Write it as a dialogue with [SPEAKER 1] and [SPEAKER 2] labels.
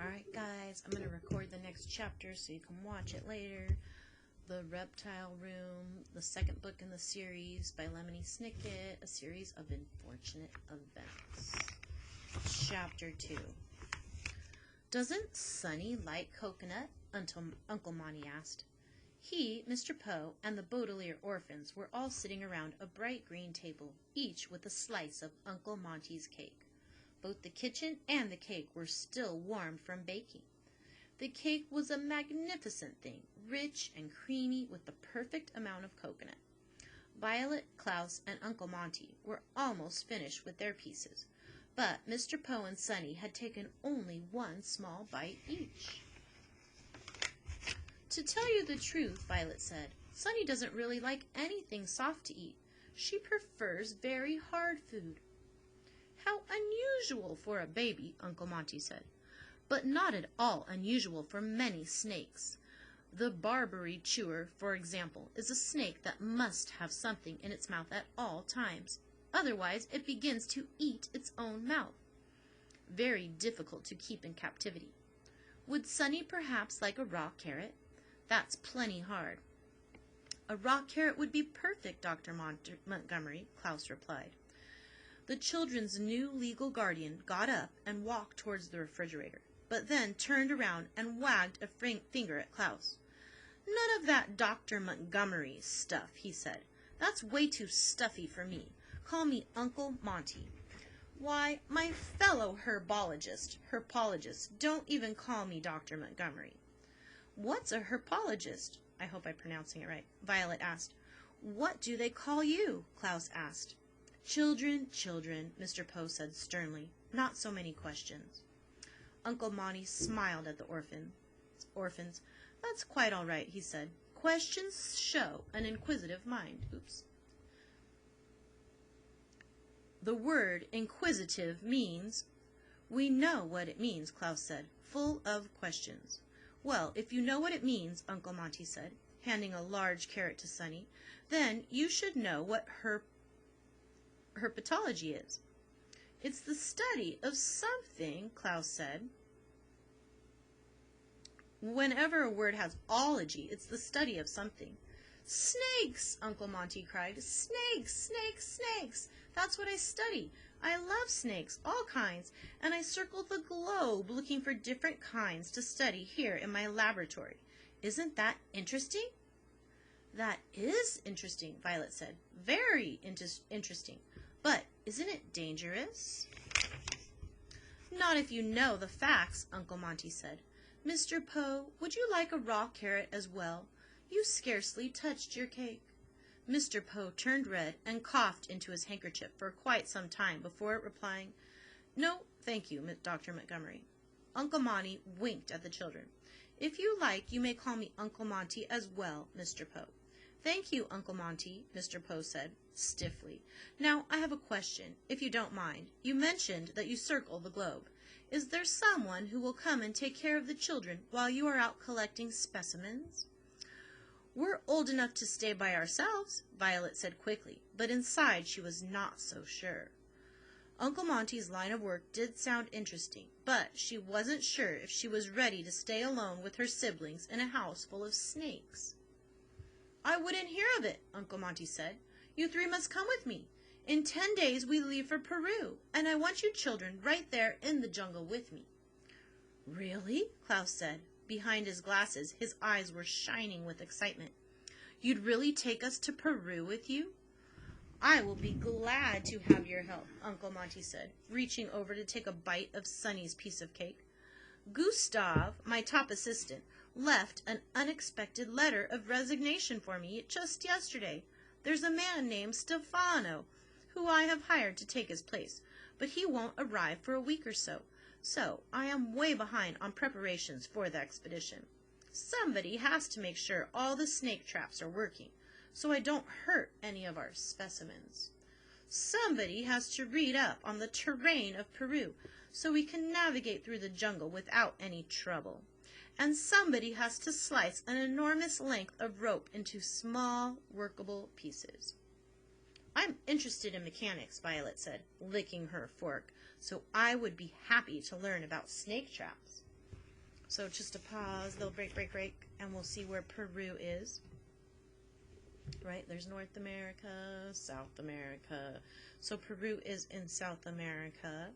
[SPEAKER 1] Alright guys, I'm going to record the next chapter so you can watch it later. The Reptile Room, the second book in the series by Lemony Snicket, a series of unfortunate events. Chapter 2. Doesn't Sonny like coconut? Uncle Monty asked. He, Mr. Poe, and the Baudelaire orphans were all sitting around a bright green table, each with a slice of Uncle Monty's cake. Both the kitchen and the cake were still warm from baking. The cake was a magnificent thing, rich and creamy with the perfect amount of coconut. Violet, Klaus, and Uncle Monty were almost finished with their pieces, but Mr. Poe and Sonny had taken only one small bite each. To tell you the truth, Violet said, Sonny doesn't really like anything soft to eat. She prefers very hard food. How unusual for a baby, Uncle Monty said, but not at all unusual for many snakes. The barberry chewer, for example, is a snake that must have something in its mouth at all times. Otherwise, it begins to eat its own mouth. Very difficult to keep in captivity. Would Sonny perhaps like a raw carrot? That's plenty hard. A raw carrot would be perfect, Dr. Montgomery, Klaus replied. The children's new legal guardian got up and walked towards the refrigerator, but then turned around and wagged a finger at Klaus. None of that Dr. Montgomery stuff, he said. That's way too stuffy for me. Call me Uncle Monty. Why, my fellow herbologist, don't even call me Dr. Montgomery. What's a herbologist? I hope I'm pronouncing it right, Violet asked. What do they call you? Klaus asked. Children, Mr. Poe said sternly. Not so many questions. Uncle Monty smiled at the orphans. That's quite all right, he said. Questions show an inquisitive mind. Oops. The word inquisitive means... We know what it means, Klaus said, full of questions. Well, if you know what it means, Uncle Monty said, handing a large carrot to Sonny, then you should know what herpetology is. It's the study of something, Klaus said. Whenever a word has ology, it's the study of something. Snakes, Uncle Monty cried. Snakes, snakes, snakes. That's what I study. I love snakes, all kinds, and I circle the globe looking for different kinds to study here in my laboratory. Isn't that interesting? That is interesting, Violet said. Very interesting. But isn't it dangerous? Not if you know the facts, Uncle Monty said. Mr. Poe, would you like a raw carrot as well? You scarcely touched your cake. Mr. Poe turned red and coughed into his handkerchief for quite some time before replying, No, thank you, Dr. Montgomery. Uncle Monty winked at the children. If you like, you may call me Uncle Monty as well, Mr. Poe. Thank you, Uncle Monty, Mr. Poe said, stiffly. Now, I have a question, if you don't mind. You mentioned that you circle the globe. Is there someone who will come and take care of the children while you are out collecting specimens? We're old enough to stay by ourselves, Violet said quickly, but inside she was not so sure. Uncle Monty's line of work did sound interesting, but she wasn't sure if she was ready to stay alone with her siblings in a house full of snakes. I wouldn't hear of it, Uncle Monty said. You three must come with me. In 10 days we leave for Peru, and I want you children right there in the jungle with me. Really? Klaus said. Behind his glasses, his eyes were shining with excitement. You'd really take us to Peru with you? I will be glad to have your help, Uncle Monty said, reaching over to take a bite of Sonny's piece of cake. Gustav, my top assistant, left an unexpected letter of resignation for me just yesterday. There's a man named Stefano, who I have hired to take his place, but he won't arrive for a week or so. So I am way behind on preparations for the expedition. Somebody has to make sure all the snake traps are working, so I don't hurt any of our specimens. Somebody has to read up on the terrain of Peru, so we can navigate through the jungle without any trouble. And somebody has to slice an enormous length of rope into small, workable pieces. I'm interested in mechanics, Violet said, licking her fork, so I would be happy to learn about snake traps. So just a pause, they'll break, and we'll see where Peru is. Right, there's North America, South America. So Peru is in South America.